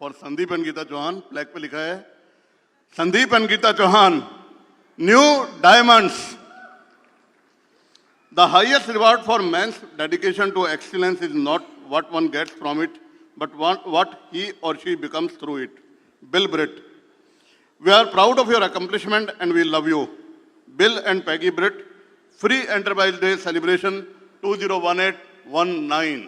For Sandeep and Geeta Chauhan. Flag पे लिखा है Sandeep and Geeta Chauhan, new diamonds. The highest reward for man's dedication to excellence is not what one gets from it, but what he or she becomes through it. Bill Britt. We are proud of your accomplishment and we love you. Bill and Peggy Britt, Free Enterprise Day Celebration 2018-19.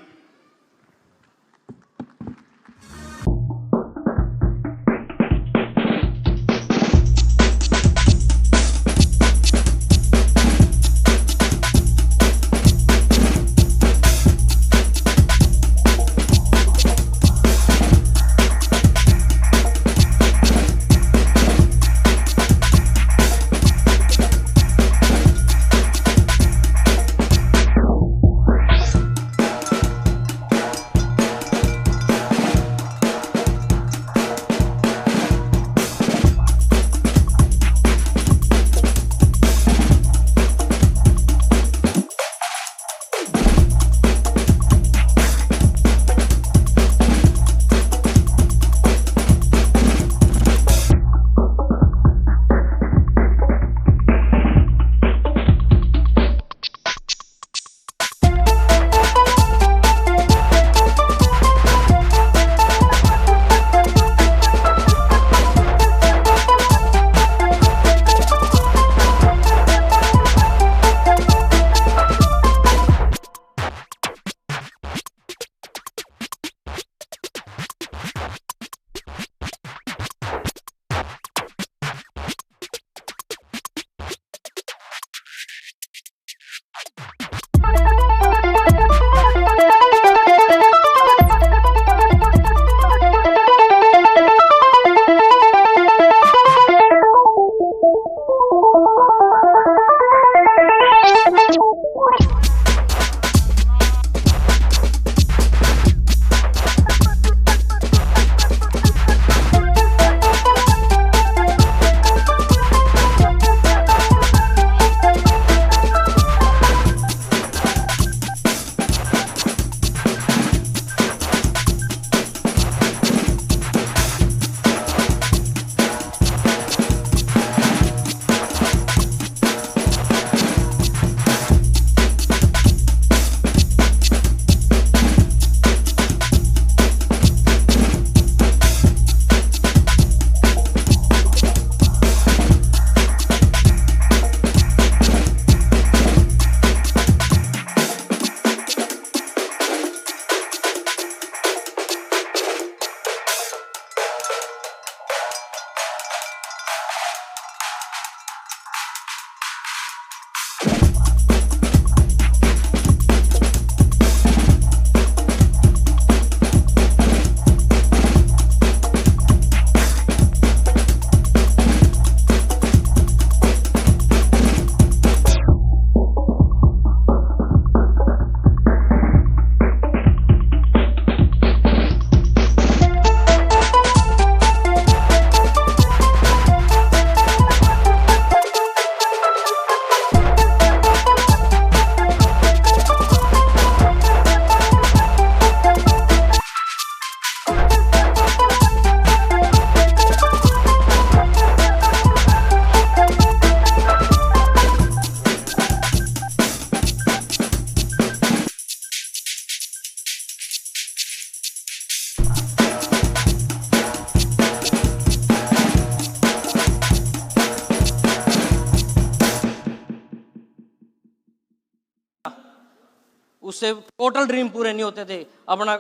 उससे total dream पूरे नहीं होते थे, अपना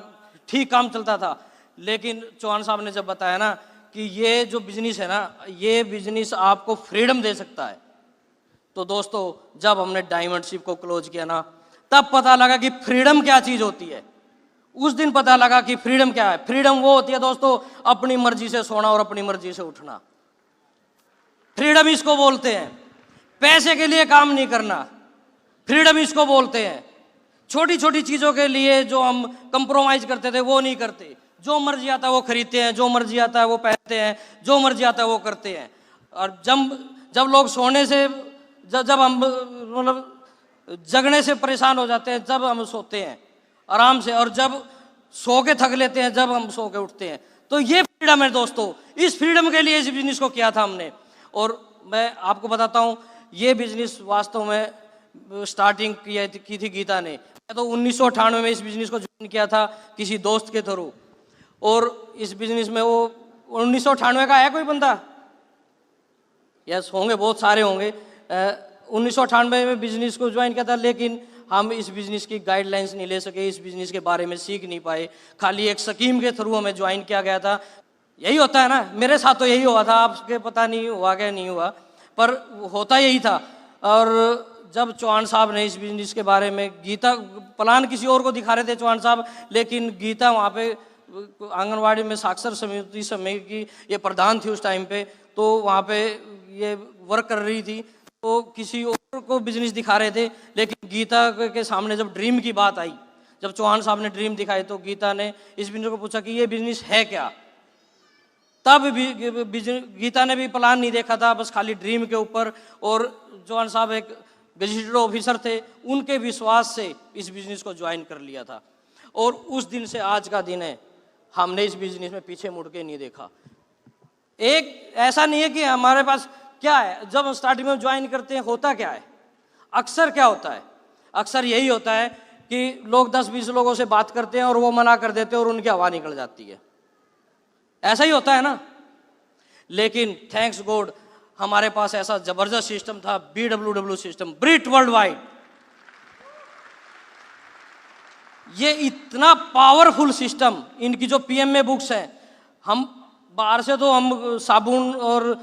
ठीक काम चलता था। लेकिन चौहान साहब ने जब बताया ना कि ये जो बिजनेस है ना, ये बिजनेस आपको फ्रीडम दे सकता है, तो दोस्तों जब हमने डायमंडशिप को क्लोज किया ना, तब पता लगा कि फ्रीडम क्या चीज़ होती है। उस दिन पता लगा कि फ्रीडम क्या है। फ्रीडम वो होती है दोस्तों, अपनी मर्जी से सोना और अपनी मर्जी से उठना। फ्रीडम इसको बोलते हैं, पैसे के लिए काम नहीं करना, फ्रीडम इसको बोलते हैं। छोटी छोटी चीज़ों के लिए जो हम कंप्रोमाइज़ करते थे वो नहीं करते, जो मर्जी आता है वो खरीदते हैं, जो मर्जी आता है वो पहनते हैं, जो मर्जी आता है वो करते हैं। और जब लोग सोने से जब हम मतलब जगने से परेशान हो जाते हैं, जब हम सोते हैं आराम से, और जब सो के थक लेते हैं, जब हम सो के उठते हैं, तो ये फ्रीडम है दोस्तों, इस फ्रीडम के लिए इस बिजनेस को किया था हमने। और मैं आपको बताता हूँ, ये बिजनेस वास्तव में स्टार्टिंग की थी गीता ने। मैं तो 1998 में इस बिजनेस को ज्वाइन किया था किसी दोस्त के थ्रू, और इस बिजनेस में वो 1998 का है कोई बंदा? यस होंगे, बहुत सारे होंगे। 1998 में बिजनेस को ज्वाइन किया था, लेकिन हम इस बिजनेस की गाइडलाइंस नहीं ले सके, इस बिजनेस के बारे में सीख नहीं पाए। खाली एक स्कीम के थ्रू हमें ज्वाइन किया गया था। यही होता है ना, मेरे साथ तो यही हुआ था, आपके पता नहीं हुआ क्या नहीं हुआ, पर होता यही था। और जब चौहान साहब ने इस बिजनेस के बारे में, गीता प्लान किसी और को दिखा रहे थे चौहान साहब, लेकिन गीता वहाँ पे आंगनवाड़ी में साक्षर समिति समय की ये प्रधान थी उस टाइम पे, तो वहाँ पे ये वर्क कर रही थी, तो किसी और को बिजनेस दिखा रहे थे। लेकिन गीता के सामने जब ड्रीम की बात आई, जब चौहान साहब ने ड्रीम दिखाई, तो गीता ने इस बिजनेस को पूछा कि ये बिजनेस है क्या। तब भी गीता ने भी प्लान नहीं देखा था, बस खाली ड्रीम के ऊपर। और चौहान साहब एक गजेटेड ऑफिसर थे, उनके विश्वास से इस बिजनेस को ज्वाइन कर लिया था। और उस दिन से आज का दिन है, हमने इस बिजनेस में पीछे मुड़ के नहीं देखा। एक ऐसा नहीं है कि हमारे पास क्या है, जब हम स्टार्टिंग में ज्वाइन करते हैं होता क्या है, अक्सर क्या होता है, अक्सर यही होता है कि लोग 10-20 लोगों से बात करते हैं और वो मना कर देते हैं और उनकी हवा निकल जाती है। ऐसा ही होता है ना। लेकिन थैंक्स गॉड हमारे पास ऐसा जबरदस्त सिस्टम था, BWW सिस्टम, ब्रिट वर्ल्ड वाइड। ये इतना पावरफुल सिस्टम, इनकी जो PMA बुक्स हैं, हम बाहर से तो हम साबुन और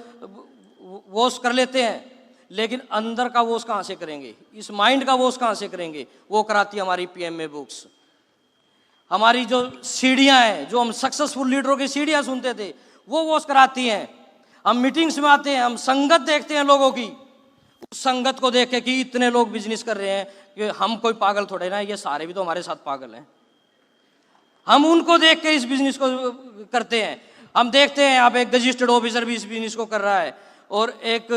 वॉश कर लेते हैं, लेकिन अंदर का वॉश कहाँ से करेंगे, इस माइंड का वॉश कहाँ से करेंगे, वो कराती है हमारी PMA बुक्स। हमारी जो सीढ़ियाँ हैं, जो हम सक्सेसफुल लीडरों की सीढ़ियाँ सुनते थे, वो वॉश कराती हैं। हम मीटिंग्स में आते हैं, हम संगत देखते हैं लोगों की, उस संगत को देख के कि इतने लोग बिजनेस कर रहे हैं, कि हम कोई पागल थोड़े ना, ये सारे भी तो हमारे साथ पागल हैं। हम उनको देख के इस बिजनेस को करते हैं। हम देखते हैं यहाँ पे एक गजिस्टेड ऑफिसर भी इस बिजनेस को कर रहा है और एक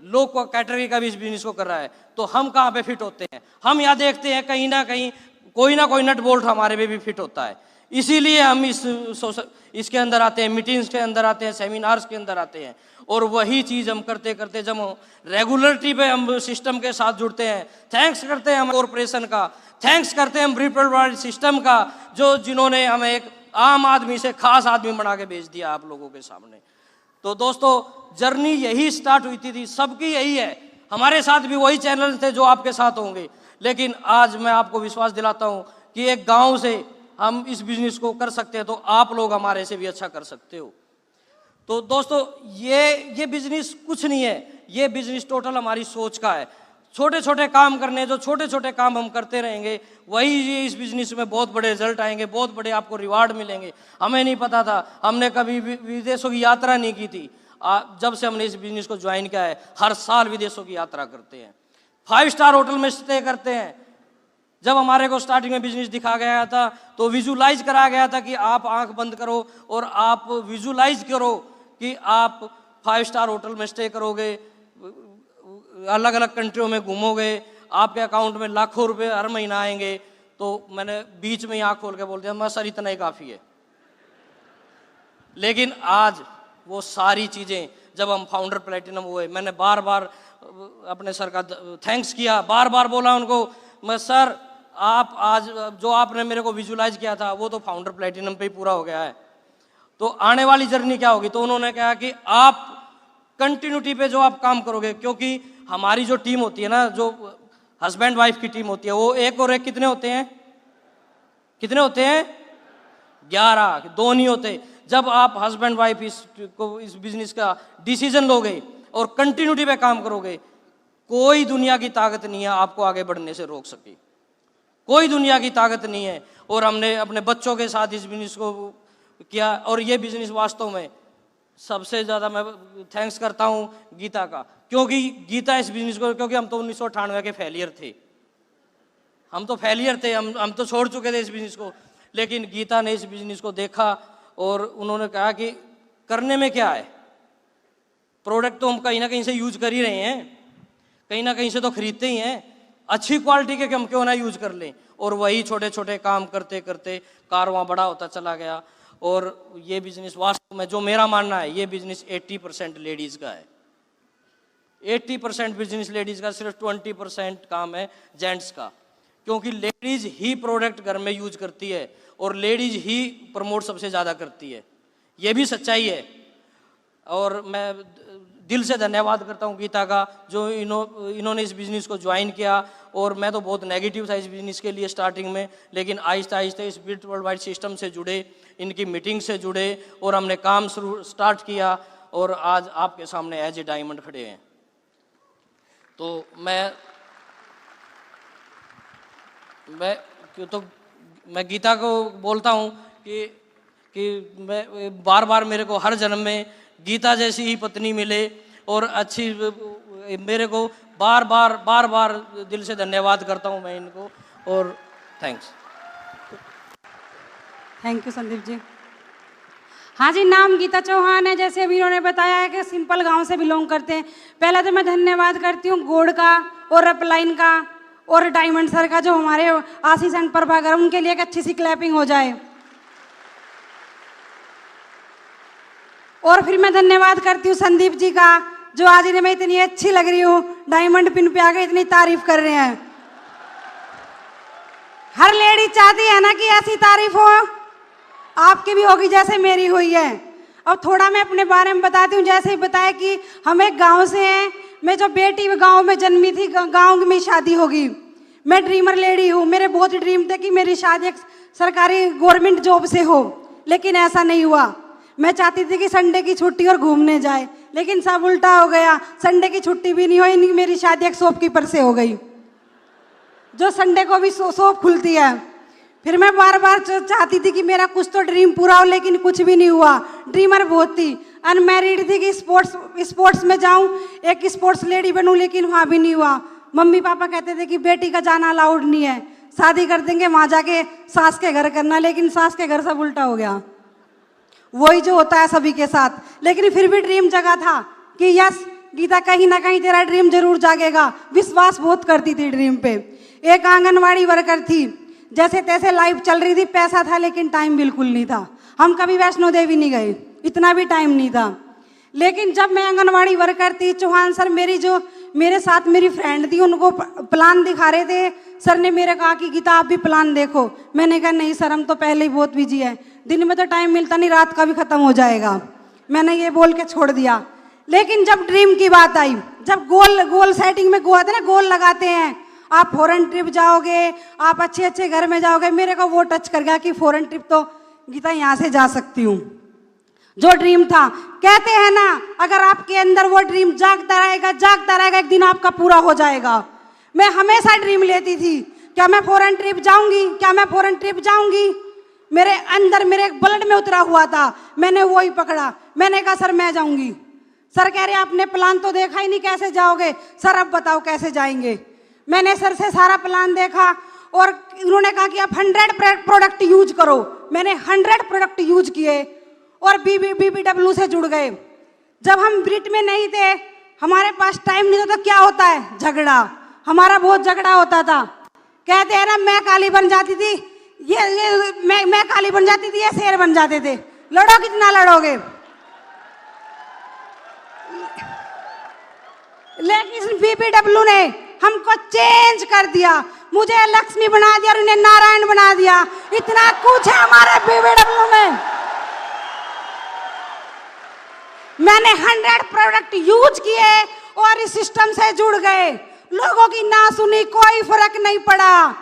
लो कैटेगरी का भी इस बिजनेस को कर रहा है, तो हम कहाँ पे फिट होते हैं? हम यहाँ देखते हैं कहीं ना कहीं कोई ना कोई नट बोल्ट हमारे में भी फिट होता है। इसीलिए हम इसके अंदर आते हैं, मीटिंग्स के अंदर आते हैं, सेमिनार्स के अंदर आते हैं, और वही चीज़ हम करते करते जब रेगुलरिटी पे हम सिस्टम के साथ जुड़ते हैं, थैंक्स करते हैं हम कॉरपोरेशन का, थैंक्स करते हैं हम ब्रिट वर्ल्ड वाइड सिस्टम का, जो जिन्होंने हमें एक आम आदमी से खास आदमी बना के भेज दिया आप लोगों के सामने। तो दोस्तों जर्नी यही स्टार्ट हुई थी, सबकी यही है। हमारे साथ भी वही चैनल थे जो आपके साथ होंगे, लेकिन आज मैं आपको विश्वास दिलाता हूं कि एक गांव से हम इस बिजनेस को कर सकते हैं, तो आप लोग हमारे से भी अच्छा कर सकते हो। तो दोस्तों ये बिजनेस कुछ नहीं है, ये बिजनेस टोटल हमारी सोच का है। छोटे छोटे काम करने, जो छोटे छोटे काम हम करते रहेंगे, वही इस बिजनेस में बहुत बड़े रिजल्ट आएंगे, बहुत बड़े आपको रिवार्ड मिलेंगे। हमें नहीं पता था, हमने कभी विदेशों की यात्रा नहीं की थी। जब से हमने इस बिजनेस को ज्वाइन किया है, हर साल विदेशों की यात्रा करते हैं, 5 स्टार होटल में स्टे करते हैं। जब हमारे को स्टार्टिंग में बिजनेस दिखा गया था, तो विजुलाइज कराया गया था कि आप आंख बंद करो और आप विजुलाइज करो कि आप 5 स्टार होटल में स्टे करोगे, अलग अलग कंट्रियों में घूमोगे, आपके अकाउंट में लाखों रुपए हर महीना आएंगे। तो मैंने बीच में ही आँख खोल के बोल दिया, मैं सर इतना ही काफ़ी है। लेकिन आज वो सारी चीज़ें, जब हम फाउंडर प्लेटिनम हुए, मैंने बार बार अपने सर का थैंक्स किया, बार बार बोला उनको, मैं सर आप आज जो आपने मेरे को विजुलाइज किया था वो तो फाउंडर प्लेटिनम पे ही पूरा हो गया है, तो आने वाली जर्नी क्या होगी? तो उन्होंने कहा कि आप कंटिन्यूटी पे जो आप काम करोगे, क्योंकि हमारी जो टीम होती है ना, जो हस्बैंड वाइफ की टीम होती है, वो एक और एक कितने होते हैं? कितने होते हैं? 11, 2 नहीं होते। जब आप हस्बैंड वाइफ इस बिजनेस का डिसीजन लोगे और कंटिन्यूटी पे काम करोगे, कोई दुनिया की ताकत नहीं है आपको आगे बढ़ने से रोक सके, कोई दुनिया की ताकत नहीं है। और हमने अपने बच्चों के साथ इस बिजनेस को किया, और ये बिजनेस वास्तव में सबसे ज़्यादा मैं थैंक्स करता हूँ गीता का, क्योंकि गीता इस बिजनेस को, क्योंकि हम तो 1998 के फेलियर थे, हम तो फेलियर थे, हम तो छोड़ चुके थे इस बिजनेस को। लेकिन गीता ने इस बिजनेस को देखा और उन्होंने कहा कि करने में क्या है, प्रोडक्ट तो हम कहीं ना कहीं से यूज कर ही रहे हैं, कहीं ना कहीं से तो खरीदते ही हैं, अच्छी क्वालिटी के हम क्यों ना यूज कर लें। और वही छोटे छोटे काम करते करते कारवां बड़ा होता चला गया। और ये बिजनेस वास्तव में, जो मेरा मानना है, ये बिजनेस 80% लेडीज़ का है। 80% बिजनेस लेडीज़ का, सिर्फ 20% काम है जेंट्स का, क्योंकि लेडीज़ ही प्रोडक्ट घर में यूज करती है और लेडीज़ ही प्रमोट सबसे ज़्यादा करती है, ये भी सच्चाई है। और मैं दिल से धन्यवाद करता हूँ गीता का, जो इन्होंने इस बिज़नेस को ज्वाइन किया। और मैं तो बहुत नेगेटिव था इस बिज़नेस के लिए स्टार्टिंग में, लेकिन आहिस्ता आहिस्ता इस बिट वर्ल्ड वाइड सिस्टम से जुड़े, इनकी मीटिंग से जुड़े और हमने काम स्टार्ट किया और आज आपके सामने एज ए डायमंड खड़े हैं। तो मैं गीता को बोलता हूँ कि मैं बार बार, मेरे को हर जन्म में गीता जैसी ही पत्नी मिले और अच्छी, मेरे को बार बार दिल से धन्यवाद करता हूँ मैं इनको। और thanks. Thank you Sandeep ji. हाँ जी, नाम गीता चौहान है, जैसे अभी इन्होंने बताया है कि सिंपल गांव से बिलोंग करते हैं। पहले तो मैं धन्यवाद करती हूँ गोड का और अपलाइन का और डायमंड सर का, जो हमारे आशीष एंड प्रभाकर, उनके लिए एक अच्छी सी क्लैपिंग हो जाए। और फिर मैं धन्यवाद करती हूँ संदीप जी का, जो आज इन्हें मैं इतनी अच्छी लग रही हूँ, डायमंड पिन पे आके इतनी तारीफ कर रहे हैं। हर लेडी चाहती है ना कि ऐसी तारीफ हो, आपकी भी होगी जैसे मेरी हुई है। अब थोड़ा मैं अपने बारे में बताती हूँ। जैसे ही बताया कि हम एक गांव से हैं, मैं जो बेटी गांव में जन्मी थी, गांव में शादी होगी। मैं ड्रीमर लेडी हूँ, मेरे बहुत ड्रीम थे कि मेरी शादी एक सरकारी गवर्नमेंट जॉब से हो, लेकिन ऐसा नहीं हुआ। मैं चाहती थी कि संडे की छुट्टी और घूमने जाए, लेकिन सब उल्टा हो गया। संडे की छुट्टी भी नहीं हुई, मेरी शादी एक शॉपकीपर से हो गई, जो संडे को भी शॉप खुलती है। फिर मैं बार बार चाहती थी कि मेरा कुछ तो ड्रीम पूरा हो, लेकिन कुछ भी नहीं हुआ। ड्रीमर बहुत थी, अनमैरिड थी कि स्पोर्ट्स में जाऊं, एक स्पोर्ट्स लेडी बनूं, लेकिन वहाँ भी नहीं हुआ। मम्मी पापा कहते थे कि बेटी का जाना अलाउड नहीं है, शादी कर देंगे वहाँ जाके सास के घर करना, लेकिन सास के घर सब उल्टा हो गया। वही जो होता है सभी के साथ। लेकिन फिर भी ड्रीम जगा था कि यस गीता, कहीं ना कहीं तेरा ड्रीम जरूर जागेगा। विश्वास बहुत करती थी ड्रीम पे। एक आंगनवाड़ी वर्कर थी, जैसे तैसे लाइफ चल रही थी, पैसा था लेकिन टाइम बिल्कुल नहीं था। हम कभी वैष्णो देवी नहीं गए, इतना भी टाइम नहीं था। लेकिन जब मैं आंगनवाड़ी वर्कर थी, चौहान सर जो मेरे साथ मेरी फ्रेंड थी, उनको प्लान दिखा रहे थे। सर ने मेरे कहा कि गीता आप भी प्लान देखो। मैंने कहा नहीं सर, हम तो पहले ही बहुत बिजी है, दिन में तो टाइम मिलता नहीं, रात का भी खत्म हो जाएगा। मैंने ये बोल के छोड़ दिया। लेकिन जब ड्रीम की बात आई, जब गोल सेटिंग में गोते ना, गोल लगाते हैं, आप फॉरेन ट्रिप जाओगे, आप अच्छे अच्छे घर में जाओगे, मेरे को वो टच कर गया कि फॉरेन ट्रिप तो गीता यहाँ से जा सकती हूँ। जो ड्रीम था, कहते हैं ना, अगर आपके अंदर वो ड्रीम जागता रहेगा, एक दिन आपका पूरा हो जाएगा। मैं हमेशा ड्रीम लेती थी, क्या मैं फॉरेन ट्रिप जाऊंगी, मेरे अंदर, मेरे ब्लड में उतरा हुआ था। मैंने वो ही पकड़ा, मैंने कहा सर मैं जाऊंगी। सर कह रहे आपने प्लान तो देखा ही नहीं, कैसे जाओगे? सर अब बताओ कैसे जाएंगे। मैंने सर से सारा प्लान देखा और उन्होंने कहा कि आप 100 प्रोडक्ट यूज करो। मैंने 100 प्रोडक्ट यूज किए और BBW से जुड़ गए। जब हम ब्रिट में नहीं थे, हमारे पास टाइम नहीं था, तो क्या होता है, झगड़ा। हमारा बहुत झगड़ा होता था। कहते हैं ना, मैं काली बन जाती थी, मैं काली बन जाती थी, ये शेर बन जाते थे। लड़ो कितना लड़ोगे। लेकिन BBW ने हमको चेंज कर दिया, मुझे लक्ष्मी बना दिया और उन्हें नारायण बना दिया। इतना कुछ है हमारे BBW में। मैंने 100 प्रोडक्ट यूज किए और इस सिस्टम से जुड़ गए। लोगों की ना सुनी, कोई फर्क नहीं पड़ा।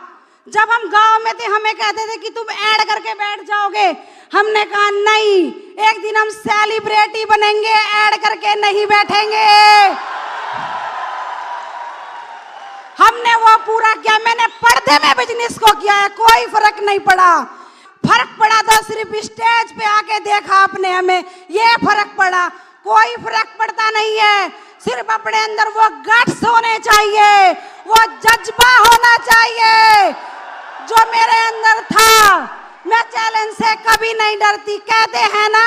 जब हम गांव में थे, हमें कहते थे कि तुम ऐड करके बैठ जाओगे। हमने कहा नहीं, एक दिन हम सेलिब्रिटी बनेंगे, ऐड करके नहीं बैठेंगे। हमने वो पूरा किया। मैंने पर्दे में बिजनेस को किया है, कोई फर्क नहीं पड़ा। फर्क पड़ा तो सिर्फ स्टेज पे आके देखा आपने हमें, ये फर्क पड़ा। कोई फर्क पड़ता नहीं है, सिर्फ अपने अंदर वो गट्स होने चाहिए, वो जज्बा होना चाहिए जो मेरे अंदर था। मैं चैलेंज से कभी नहीं डरती। कहते हैं ना,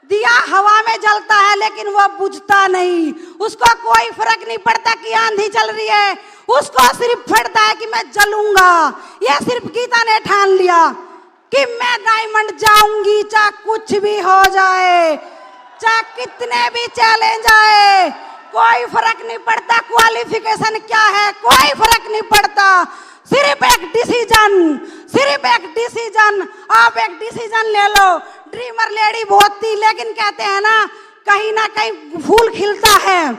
दिया हवा में जलता है लेकिन वो बुझता नहीं। उसको कोई फर्क नहीं पड़ता कि आंधी चल रही है, उसको सिर्फ पड़ता है कि मैं जलूंगा। ये सिर्फ गीता ने ठान लिया। कि मैं डायमंड जाऊंगी चाहे कुछ भी हो जाए, चाहे कितने भी चैलेंज आए, कोई फर्क नहीं पड़ता क्वालिफिकेशन क्या है, कोई फर्क नहीं पड़ता, सिर्फ एक डिसीजन, सिर्फ एक डिसीजन। आप एक डिसीजन ले लो। ड्रीमर लेडी बहुत थी, लेकिन कहते हैं ना कहीं फूल खिलता है,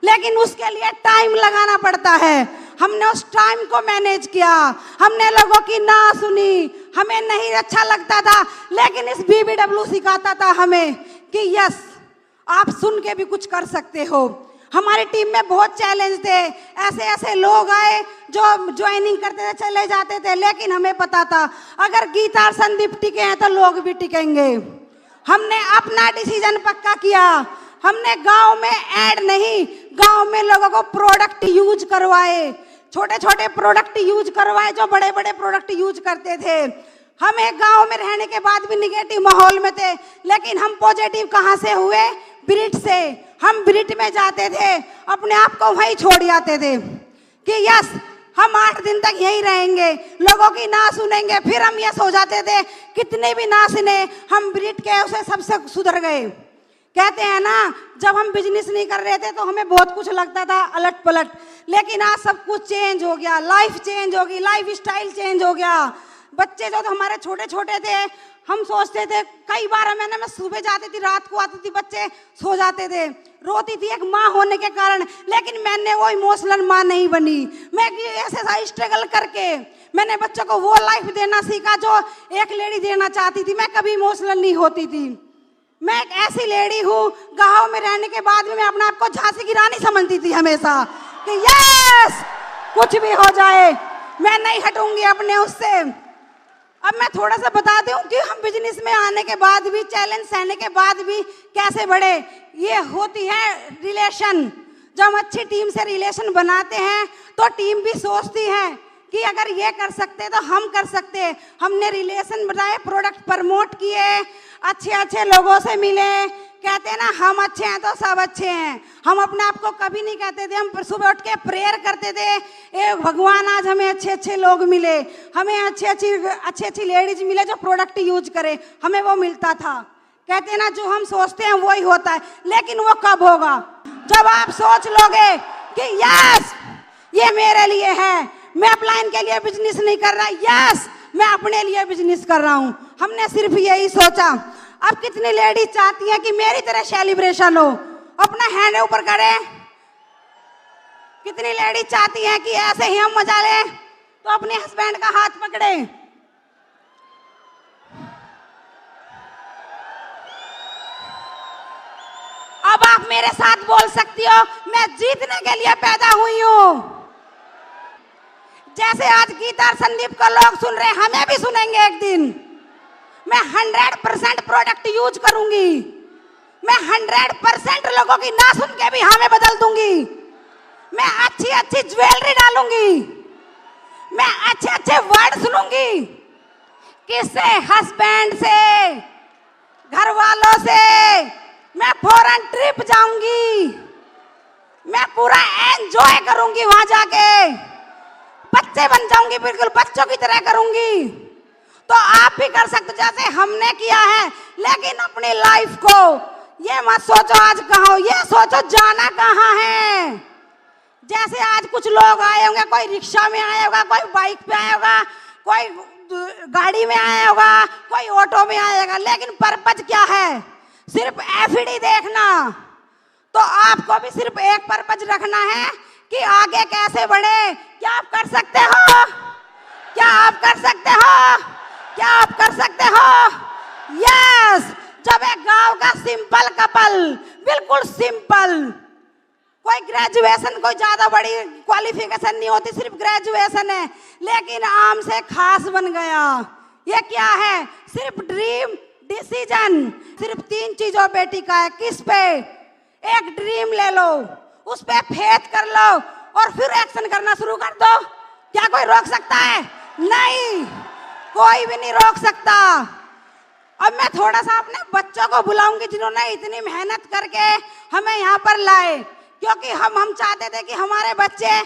लेकिन उसके लिए टाइम लगाना पड़ता है। हमने उस टाइम को मैनेज किया, हमने लोगों की ना सुनी, हमें नहीं अच्छा लगता था, लेकिन इस BBW सिखाता था हमें कि यस आप सुन के भी कुछ कर सकते हो। हमारी टीम में बहुत चैलेंज थे, ऐसे ऐसे लोग आए जो ज्वाइनिंग करते थे चले जाते थे, लेकिन हमें पता था अगर गीता और संदीप टिके हैं तो लोग भी टिकेंगे। हमने अपना डिसीजन पक्का किया। हमने गांव में ऐड नहीं, गांव में लोगों को प्रोडक्ट यूज करवाए, छोटे छोटे प्रोडक्ट यूज करवाए जो बड़े बड़े प्रोडक्ट यूज करते थे। हमें गांव में रहने के बाद भी निगेटिव माहौल में थे, लेकिन हम पॉजिटिव कहाँ से हुए? ब्रिट से। हम ब्रिट में जाते थे, अपने आप को वहीं छोड़ जाते थे कि यस हम 8 दिन तक यहीं रहेंगे, लोगों की ना सुनेंगे, फिर हम यस हो जाते थे। कितने भी ना सुने, हम ब्रिट के उसे सबसे सुधर गए। कहते हैं ना जब हम बिजनेस नहीं कर रहे थे तो हमें बहुत कुछ लगता था अलट पलट, लेकिन आज सब कुछ चेंज हो गया, लाइफ चेंज हो गई, लाइफ स्टाइल चेंज हो गया। बच्चे जो तो हमारे छोटे छोटे थे, हम सोचते थे कई बार मैं सुबह जाती थी, रात को आती थी, बच्चे सो जाते थे, रोती थी एक माँ होने के कारण, लेकिन मैंने वो इमोशनल माँ नहीं बनी। मैं ऐसे स्ट्रगल करके मैंने बच्चों को वो लाइफ देना सीखा जो एक लेडी देना चाहती थी। मैं कभी इमोशनल नहीं होती थी। मैं एक ऐसी लेडी हूँ, गाँव में रहने के बाद भी मैं अपने आप को झांसी की रानी समझती थी हमेशा कि यस कुछ भी हो जाए मैं नहीं हटूंगी अपने उससे। अब मैं थोड़ा सा बता दूं कि हम बिजनेस में आने के बाद भी, चैलेंज सहने के बाद भी कैसे बढ़े। ये होती है रिलेशन। जब हम अच्छी टीम से रिलेशन बनाते हैं तो टीम भी सोचती है कि अगर ये कर सकते तो हम कर सकते। हमने रिलेशन बनाए, प्रोडक्ट प्रमोट किए, अच्छे अच्छे लोगों से मिले। कहते हैं ना हम अच्छे हैं तो सब अच्छे हैं। हम अपने आप को कभी नहीं कहते थे, हम सुबह उठ के प्रेयर करते थे, ए भगवान आज हमें अच्छे अच्छे लोग मिले, हमें अच्छी अच्छी लेडीज मिले जो प्रोडक्ट यूज करे, हमें वो मिलता था। कहते हैं ना जो हम सोचते हैं वही होता है, लेकिन वो कब होगा? जब आप सोच लोगे कि यस ये मेरे लिए है, मैं अपलाइन के लिए बिजनेस नहीं कर रहा, यस मैं अपने लिए बिजनेस कर रहा हूं। हमने सिर्फ यही सोचा। अब कितनी लेडी चाहती है कि मेरी तरह सेलिब्रेशन हो? अपना हैंड ऊपर करें। कितनी लेडी चाहती है कि ऐसे ही हम मजा लें? तो अपने हस्बैंड का हाथ पकड़े। अब आप मेरे साथ बोल सकती हो, मैं जीतने के लिए पैदा हुई हूं। जैसे आज गीता और संदीप को लोग सुन रहे हैं, हमें भी सुनेंगे एक दिन। मैं 100% प्रोडक्ट यूज करूंगी। मैं 100% लोगों की ना सुन के भी हमें बदल दूंगी। मैं अच्छी अच्छी ज्वेलरी डालूंगी। मैं अच्छे अच्छे वर्ड सुनूंगी। किससे? हस्बैंड से, घर वालों से। मैं फॉरेन ट्रिप जाऊंगी। मैं पूरा एंजॉय करूंगी वहां जाके। बच्चे बन जाऊंगी, बिल्कुल बच्चों की तरह करूंगी। तो आप भी कर सकते जैसे हमने किया है, लेकिन अपनी लाइफ को ये मत सोचो आज कहाँ हो, ये सोचो जाना कहाँ है। जैसे आज कुछ लोग आए होंगे, कोई रिक्शा में आया होगा, कोई बाइक पे आया होगा, कोई गाड़ी में आया होगा, कोई ऑटो में आया होगा, लेकिन पर्पज क्या है? सिर्फ एफडी देखना। तो आपको भी सिर्फ एक पर्पज रखना है कि आगे कैसे बढ़े। क्या आप कर सकते हो? क्या आप कर सकते हो? क्या आप कर सकते हो? यस। जब एक गांव का सिंपल कपल, बिल्कुल सिंपल, कोई ग्रेजुएशन, कोई ज्यादा बड़ी क्वालिफिकेशन नहीं होती, सिर्फ ग्रेजुएशन है, लेकिन आम से खास बन गया। ये क्या है? सिर्फ ड्रीम, डिसीजन। सिर्फ 3 चीजों पे टिका है। किस पे? एक ड्रीम ले लो, उस पे फेथ कर लो और फिर एक्शन करना शुरू कर दो। क्या कोई रोक सकता है? नहीं, कोई भी नहीं रोक सकता। अब मैं थोड़ा सा अपने बच्चों को बुलाऊंगी जिन्होंने इतनी मेहनत करके हमें यहाँ पर लाए, क्योंकि हम चाहते थे कि हमारे बच्चे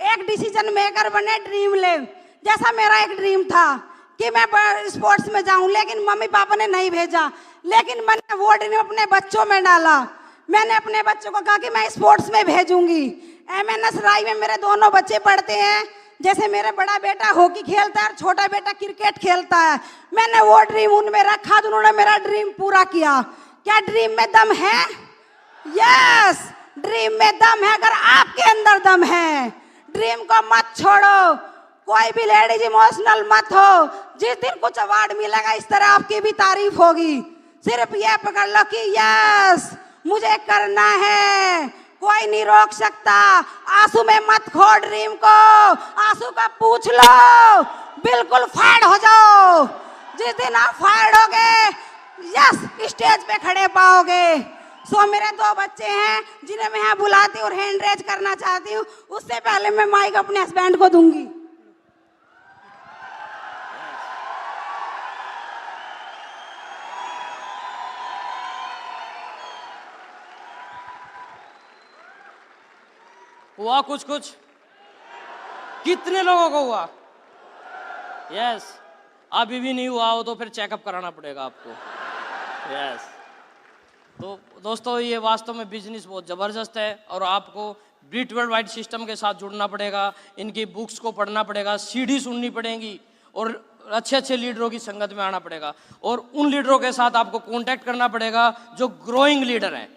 एक डिसीजन मेकर बने, ड्रीम ले। जैसा मेरा एक ड्रीम था कि मैं स्पोर्ट्स में जाऊं, लेकिन मम्मी पापा ने नहीं भेजा। लेकिन मैंने वो ड्रीम अपने बच्चों में डाला। मैंने अपने बच्चों को कहा कि मैं स्पोर्ट्स में भेजूंगी। MNS राय में मेरे दोनों बच्चे पढ़ते हैं। जैसे मेरा बड़ा बेटा हॉकी खेलता है और छोटा बेटा क्रिकेट खेलता है। मैंने वो ड्रीम उनमें रखा तो उन्होंने मेरा ड्रीम पूरा किया। क्या ड्रीम में दम है? यस, ड्रीम में दम है। अगर आपके अंदर दम है, ड्रीम को मत छोड़ो। कोई भी लेडीज इमोशनल मत हो। जिस दिन कुछ अवार्ड मिलेगा इस तरह आपकी भी तारीफ होगी। सिर्फ ये पकड़ लो कि यस मुझे करना है, कोई नहीं रोक सकता। आंसू में मत खो ड्रीम को, आंसू का पूछ लो, बिल्कुल फायर हो जाओ। जिस दिन आप फायर होगे, यस स्टेज पे खड़े पाओगे। सो मेरे 2 बच्चे हैं जिन्हें मैं यहाँ बुलाती हूँ और हैंड रेज करना चाहती हूँ। उससे पहले मैं माइक अपने हस्बैंड को दूंगी। हुआ कुछ कुछ? कितने लोगों को हुआ? यस। अभी भी नहीं हुआ हो तो फिर चेकअप कराना पड़ेगा आपको। यस। तो दोस्तों, ये वास्तव में बिजनेस बहुत ज़बरदस्त है और आपको ब्रिट वर्ल्ड वाइड सिस्टम के साथ जुड़ना पड़ेगा। इनकी बुक्स को पढ़ना पड़ेगा, सीडी सुननी पड़ेगी और अच्छे अच्छे लीडरों की संगत में आना पड़ेगा और उन लीडरों के साथ आपको कांटेक्ट करना पड़ेगा जो ग्रोइंग लीडर हैं।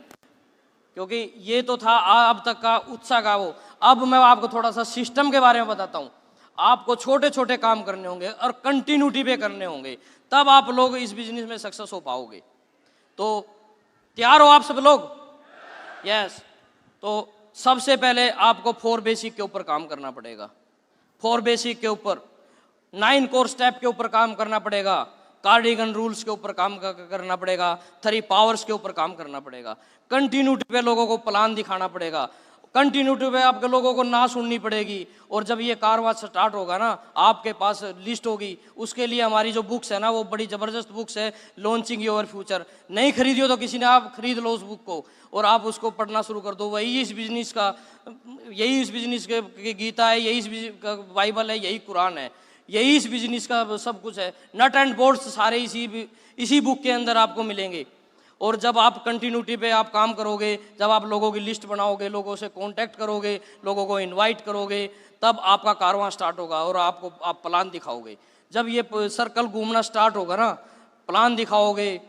क्योंकि ये तो था अब तक का उत्साह का वो। अब मैं आपको थोड़ा सा सिस्टम के बारे में बताता हूँ। आपको छोटे छोटे काम करने होंगे और कंटिन्यूटी पे करने होंगे, तब आप लोग इस बिजनेस में सक्सेस हो पाओगे। तो तैयार हो आप सब लोग? यस। तो सबसे पहले आपको 4 बेसिक के ऊपर काम करना पड़ेगा। 4 बेसिक के ऊपर 9 कोर स्टेप के ऊपर काम करना पड़ेगा। कार्डिगन रूल्स के ऊपर काम करना पड़ेगा। 3 पावर्स के ऊपर काम करना पड़ेगा। कंटिन्यूटी पे लोगों को प्लान दिखाना पड़ेगा। कंटिन्यूटी पे आपके लोगों को ना सुननी पड़ेगी। और जब ये कारवां स्टार्ट होगा ना, आपके पास लिस्ट होगी। उसके लिए हमारी जो बुक्स है ना, वो बड़ी ज़बरदस्त बुक्स है, लॉन्चिंग योर फ्यूचर। नहीं खरीदी हो तो किसी ने आप खरीद लो उस बुक को और आप उसको पढ़ना शुरू कर दो। वही इस बिजनेस के गीता है, यही इस का बाइबल है, यही कुरान है, यही इस बिजनेस का सब कुछ है। नट एंड बोल्ट्स सारे इसी बुक के अंदर आपको मिलेंगे। और जब आप कंटिन्यूटी पे आप काम करोगे, जब आप लोगों की लिस्ट बनाओगे, लोगों से कांटेक्ट करोगे, लोगों को इनवाइट करोगे, तब आपका कारवां स्टार्ट होगा और आप प्लान दिखाओगे। जब ये सर्कल घूमना स्टार्ट होगा ना, प्लान दिखाओगे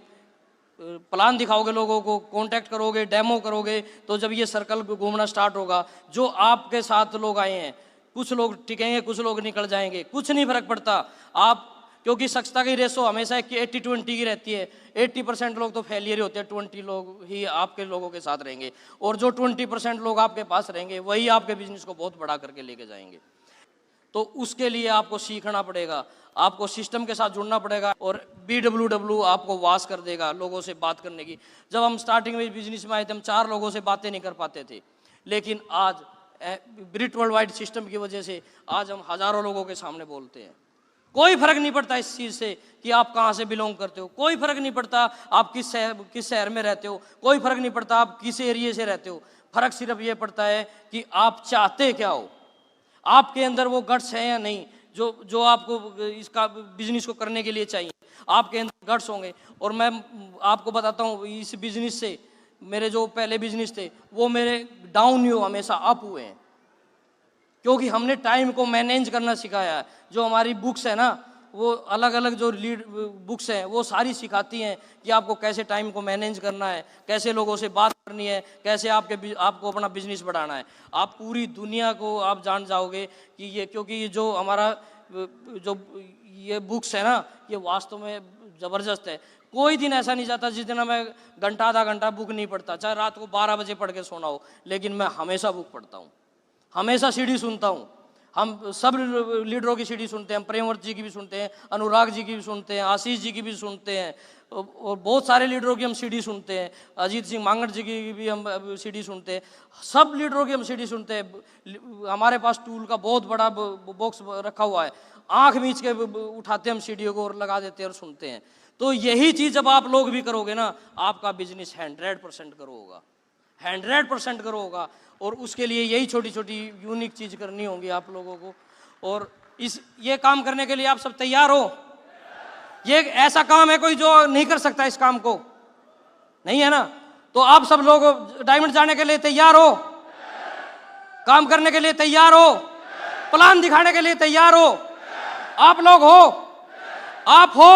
लोगों को, कांटेक्ट करोगे, डेमो करोगे, तो जब ये सर्कल घूमना स्टार्ट होगा, जो आपके साथ लोग आए हैं, कुछ लोग टिकेंगे, कुछ लोग निकल जाएंगे, कुछ नहीं फर्क पड़ता। आप क्योंकि सक्सेस की रेशो हमेशा 80-20 की रहती है। 80% लोग तो फेलियर ही होते हैं, 20 लोग ही आपके लोगों के साथ रहेंगे और जो 20% लोग आपके पास रहेंगे वही आपके बिजनेस को बहुत बड़ा करके लेके जाएंगे। तो उसके लिए आपको सीखना पड़ेगा, आपको सिस्टम के साथ जुड़ना पड़ेगा और BWW आपको वास कर देगा लोगों से बात करने की। जब हम स्टार्टिंग में बिजनेस में आए थे, हम 4 लोगों से बातें नहीं कर पाते थे, लेकिन आज ब्रिट वर्ल्ड वाइड सिस्टम की वजह से आज हम हज़ारों लोगों के सामने बोलते हैं। कोई फर्क नहीं पड़ता इस चीज़ से कि आप कहाँ से बिलोंग करते हो, कोई फर्क नहीं पड़ता आप किस शहर में रहते हो, कोई फर्क नहीं पड़ता आप किस एरिए से रहते हो। फर्क सिर्फ ये पड़ता है कि आप चाहते क्या हो, आपके अंदर वो गट्स है या नहीं, जो आपको इसका बिजनेस को करने के लिए चाहिए। आपके अंदर गट्स होंगे। और मैं आपको बताता हूँ, इस बिजनेस से मेरे जो पहले बिजनेस थे वो मेरे डाउन नहीं हुए, हमेशा अप हुए हैं, क्योंकि हमने टाइम को मैनेज करना सिखाया है। जो हमारी बुक्स है ना, वो अलग अलग जो लीड बुक्स हैं वो सारी सिखाती हैं कि आपको कैसे टाइम को मैनेज करना है, कैसे लोगों से बात करनी है, कैसे आपको अपना बिजनेस बढ़ाना है। आप पूरी दुनिया को आप जान जाओगे कि ये, क्योंकि ये जो हमारा जो ये बुक्स है ना, ये वास्तव में ज़बरदस्त है। कोई दिन ऐसा नहीं जाता जिस दिन मैं घंटा आधा घंटा बुक नहीं पढ़ता, चाहे रात को 12 बजे पढ़ के सोना हो, लेकिन मैं हमेशा बुक पढ़ता हूँ, हमेशा सीडी सुनता हूँ। हम सब लीडरों की सीडी सुनते हैं, प्रेमवर्त जी की भी सुनते हैं, अनुराग जी की भी सुनते हैं, आशीष जी की भी सुनते हैं और बहुत सारे लीडरों की हम सीडी सुनते हैं, अजीत सिंह मांगट जी की भी हम सीडी सुनते हैं, सब लीडरों की हम सीडी सुनते हैं। हमारे पास टूल का बहुत बड़ा बॉक्स रखा हुआ है, आँख मीच के उठाते हम सीडियों को और लगा देते हैं और सुनते हैं। तो यही चीज़ जब आप लोग भी करोगे ना, आपका बिजनेस 100% ग्रो होगा, 100% ग्रो होगा। और उसके लिए यही छोटी छोटी यूनिक चीज़ करनी होगी आप लोगों को। और ये काम करने के लिए आप सब तैयार हो? ये एक ऐसा काम है कोई जो नहीं कर सकता इस काम को, नहीं है ना? तो आप सब लोग डायमंड जाने के लिए तैयार हो? काम करने के लिए तैयार हो? प्लान दिखाने के लिए तैयार हो? आप लोग हो? आप हो?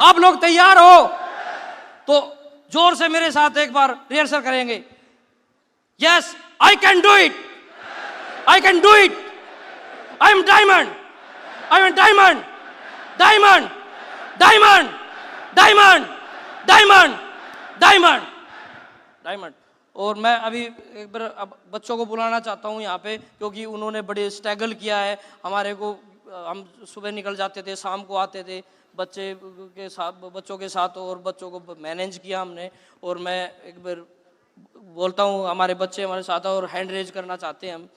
आप लोग तैयार हो? तो जोर से मेरे साथ एक बार रिहर्सल करेंगे। Yes, I can do it, I can do it, I am diamond, I am diamond, diamond, diamond, diamond, diamond, diamond, diamond. और मैं अभी एक बार अब बच्चों को बुलाना चाहता हूँ यहाँ पे, क्योंकि उन्होंने बड़े स्ट्रगल किया है हमारे को। हम सुबह निकल जाते थे, शाम को आते थे बच्चों के साथ और बच्चों को मैनेज किया हमने। और मैं एक बार बोलता हूँ, हमारे बच्चे हमारे साथ और हैंड रेज करना चाहते हैं हम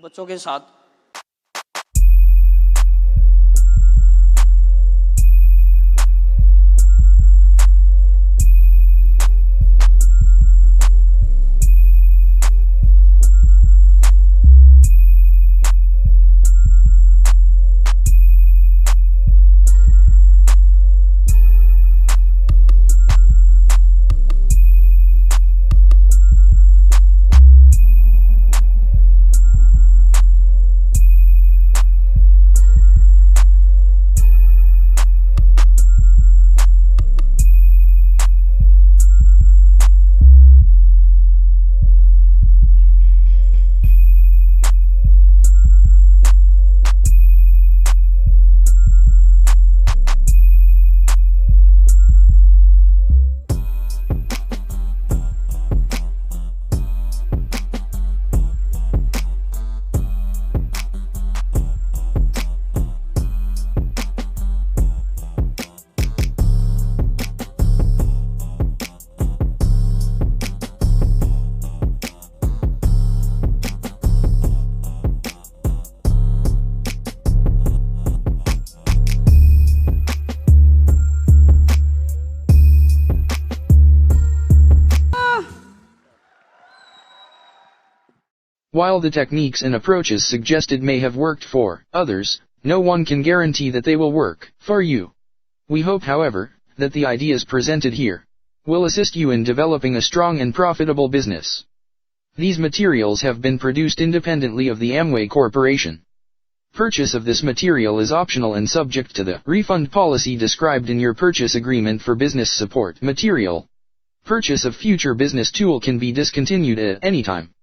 बच्चों के साथ। While the techniques and approaches suggested may have worked for others, no one can guarantee that they will work for you. We hope, however, that the ideas presented here will assist you in developing a strong and profitable business. These materials have been produced independently of the Amway Corporation. Purchase of this material is optional and subject to the refund policy described in your purchase agreement for business support material. Purchase of future business tool can be discontinued at any time.